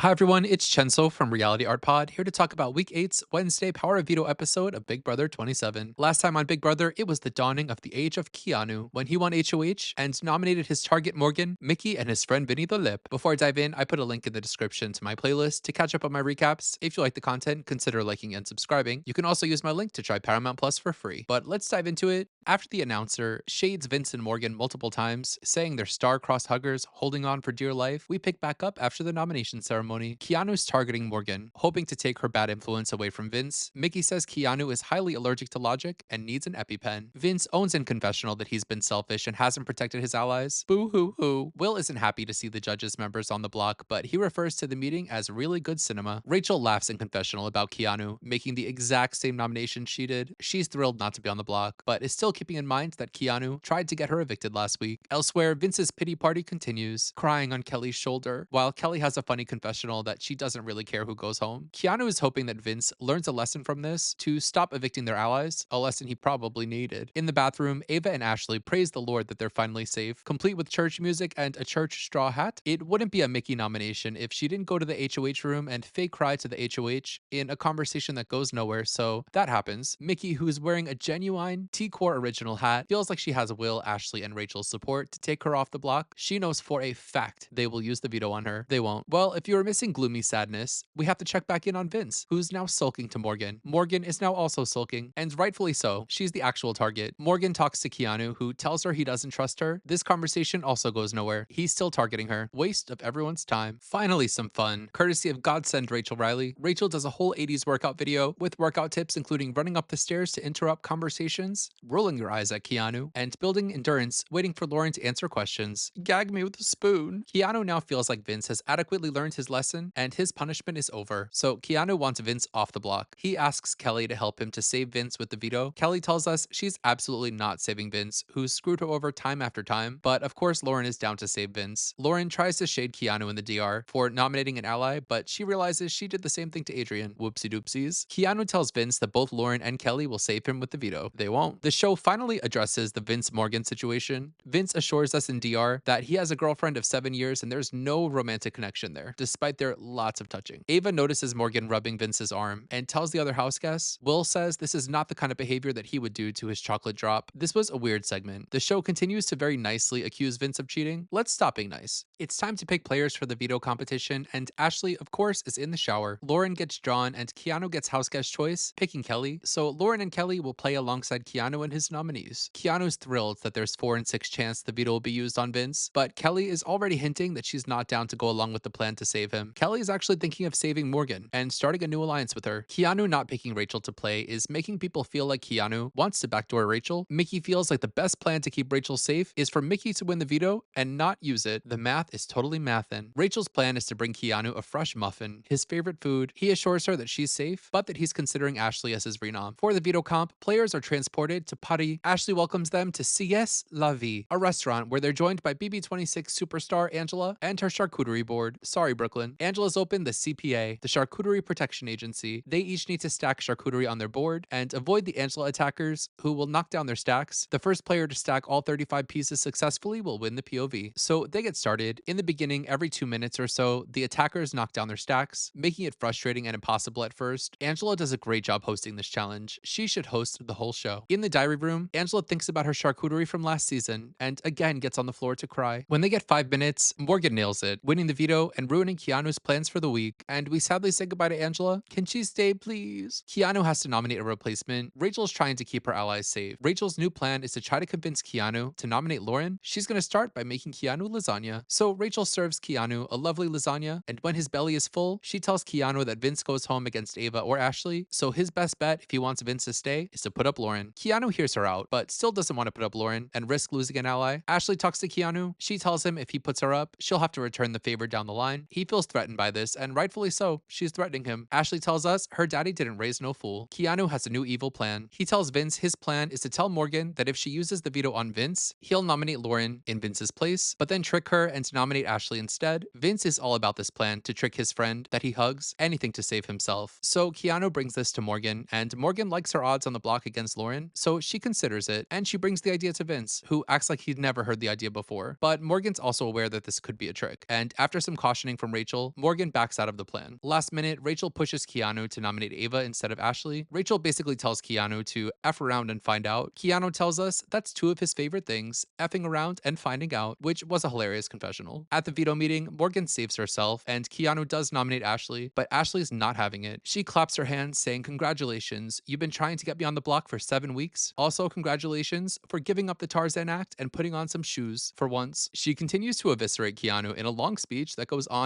Hi everyone, it's Chenso from Reality Art Pod, here to talk about Week 8's Wednesday Power of Veto episode of Big Brother 27. Last time on Big Brother, it was the dawning of the age of Keanu, when he won HOH and nominated his target Morgan, Mickey, and his friend Vinny the Lip. Before I dive in, I put a link in the description to my playlist to catch up on my recaps. If you like the content, consider liking and subscribing. You can also use my link to try Paramount Plus for free. But let's dive into it. After the announcer shades Vince and Morgan multiple times, saying they're star-crossed huggers holding on for dear life, we pick back up after the nomination ceremony. Keanu's targeting Morgan, hoping to take her bad influence away from Vince. Mickey says Keanu is highly allergic to logic and needs an EpiPen. Vince owns in confessional that he's been selfish and hasn't protected his allies. Boo hoo hoo. Will isn't happy to see the judges members on the block, but he refers to the meeting as really good cinema. Rachel laughs in confessional about Keanu making the exact same nomination she did. She's thrilled not to be on the block, but is still keeping in mind that Keanu tried to get her evicted last week. Elsewhere, Vince's pity party continues, crying on Kelly's shoulder, while Kelly has a funny confessional that she doesn't really care who goes home. Keanu is hoping that Vince learns a lesson from this to stop evicting their allies, a lesson he probably needed. In the bathroom, Ava and Ashley praise the Lord that they're finally safe, complete with church music and a church straw hat. It wouldn't be a Mickey nomination if she didn't go to the HOH room and fake cry to the HOH in a conversation that goes nowhere, so that happens. Mickey, who's wearing a genuine T-Core original hat, feels like she has Will, Ashley, and Rachel's support to take her off the block. She knows for a fact they will use the veto on her. They won't. Well, if you were missing gloomy sadness, we have to check back in on Vince, who's now sulking to Morgan. Morgan is now also sulking, and rightfully so. She's the actual target. Morgan talks to Keanu, who tells her he doesn't trust her. This conversation also goes nowhere. He's still targeting her. Waste of everyone's time. Finally, some fun. Courtesy of Godsend Rachel Riley, Rachel does a whole 80s workout video with workout tips including running up the stairs to interrupt conversations, rolling your eyes at Keanu, and building endurance, waiting for Lauren to answer questions. Gag me with a spoon. Keanu now feels like Vince has adequately learned his lesson, and his punishment is over. So Keanu wants Vince off the block. He asks Kelly to help him to save Vince with the veto. Kelly tells us she's absolutely not saving Vince, who's screwed her over time after time, but of course Lauren is down to save Vince. Lauren tries to shade Keanu in the DR for nominating an ally, but she realizes she did the same thing to Adrian. Whoopsie doopsies. Keanu tells Vince that both Lauren and Kelly will save him with the veto. They won't. The show finally addresses the Vince Morgan situation. Vince assures us in DR that he has a girlfriend of 7 years and there's no romantic connection there, despite their lots of touching. Ava notices Morgan rubbing Vince's arm and tells the other house guests. Will says this is not the kind of behavior that he would do to his chocolate drop. This was a weird segment. The show continues to very nicely accuse Vince of cheating. Let's stop being nice. It's time to pick players for the veto competition, and Ashley, of course, is in the shower. Lauren gets drawn, and Keanu gets house guest choice, picking Kelly, so Lauren and Kelly will play alongside Keanu and his nominees. Keanu's thrilled that there's 4 in 6 chance the veto will be used on Vince, but Kelly is already hinting that she's not down to go along with the plan to save him. Kelly is actually thinking of saving Morgan and starting a new alliance with her. Keanu not picking Rachel to play is making people feel like Keanu wants to backdoor Rachel. Mickey feels like the best plan to keep Rachel safe is for Mickey to win the veto and not use it. The math is totally mathin'. Rachel's plan is to bring Keanu a fresh muffin, his favorite food. He assures her that she's safe, but that he's considering Ashley as his renom. For the veto comp, players are transported to Paris. Ashley welcomes them to Sies La Vie, a restaurant where they're joined by BB26 superstar Angela and her charcuterie board. Sorry, Brooklyn. Angela's opened the CPA, the Charcuterie Protection Agency. They each need to stack charcuterie on their board and avoid the Angela attackers, who will knock down their stacks. The first player to stack all 35 pieces successfully will win the POV. So they get started. In the beginning, every 2 minutes or so, the attackers knock down their stacks, making it frustrating and impossible at first. Angela does a great job hosting this challenge. She should host the whole show. In the diary room, Angela thinks about her charcuterie from last season and again gets on the floor to cry. When they get 5 minutes, Morgan nails it, winning the veto and ruining Keanu's plans for the week. And we sadly say goodbye to Angela. Can she stay, please? Keanu has to nominate a replacement. Rachel's trying to keep her allies safe. Rachel's new plan is to try to convince Keanu to nominate Lauren. She's going to start by making Keanu lasagna. So Rachel serves Keanu a lovely lasagna, and when his belly is full, she tells Keanu that Vince goes home against Ava or Ashley, so his best bet if he wants Vince to stay is to put up Lauren. Keanu hears her out, but still doesn't want to put up Lauren and risk losing an ally. Ashley talks to Keanu. She tells him if he puts her up, she'll have to return the favor down the line. He feels threatened by this, and rightfully so. She's threatening him. Ashley tells us her daddy didn't raise no fool. Keanu has a new evil plan. He tells Vince his plan is to tell Morgan that if she uses the veto on Vince, he'll nominate Lauren in Vince's place, but then trick her and nominate Ashley instead. Vince is all about this plan to trick his friend that he hugs, anything to save himself. So Keanu brings this to Morgan, and Morgan likes her odds on the block against Lauren, so she considers it, and she brings the idea to Vince, who acts like he'd never heard the idea before. But Morgan's also aware that this could be a trick, and after some cautioning from Rachel, Rachel, Morgan backs out of the plan. Last minute, Rachel pushes Keanu to nominate Ava instead of Ashley. Rachel basically tells Keanu to F around and find out. Keanu tells us that's two of his favorite things, effing around and finding out, which was a hilarious confessional. At the veto meeting, Morgan saves herself, and Keanu does nominate Ashley, but Ashley's not having it. She claps her hands, saying, "Congratulations, you've been trying to get me on the block for 7 weeks. Also, congratulations for giving up the Tarzan act and putting on some shoes for once." She continues to eviscerate Keanu in a long speech that goes on,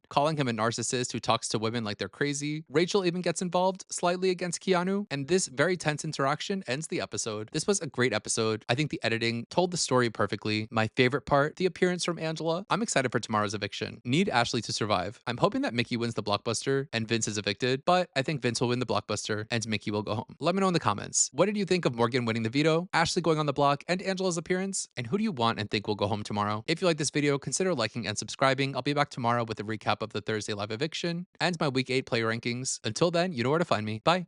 calling him a narcissist who talks to women like they're crazy. Rachel even gets involved slightly against Keanu, and this very tense interaction ends the episode. This was a great episode. I think the editing told the story perfectly. My favorite part, the appearance from Angela. I'm excited for tomorrow's eviction. Need Ashley to survive. I'm hoping that Mickey wins the blockbuster and Vince is evicted, but I think Vince will win the blockbuster and Mickey will go home. Let me know in the comments. What did you think of Morgan winning the veto, Ashley going on the block, and Angela's appearance? And who do you want and think will go home tomorrow? If you like this video, consider liking and subscribing. I'll be back tomorrow with a recap of the Thursday live eviction and my week 8 player rankings. Until then, you know where to find me. Bye.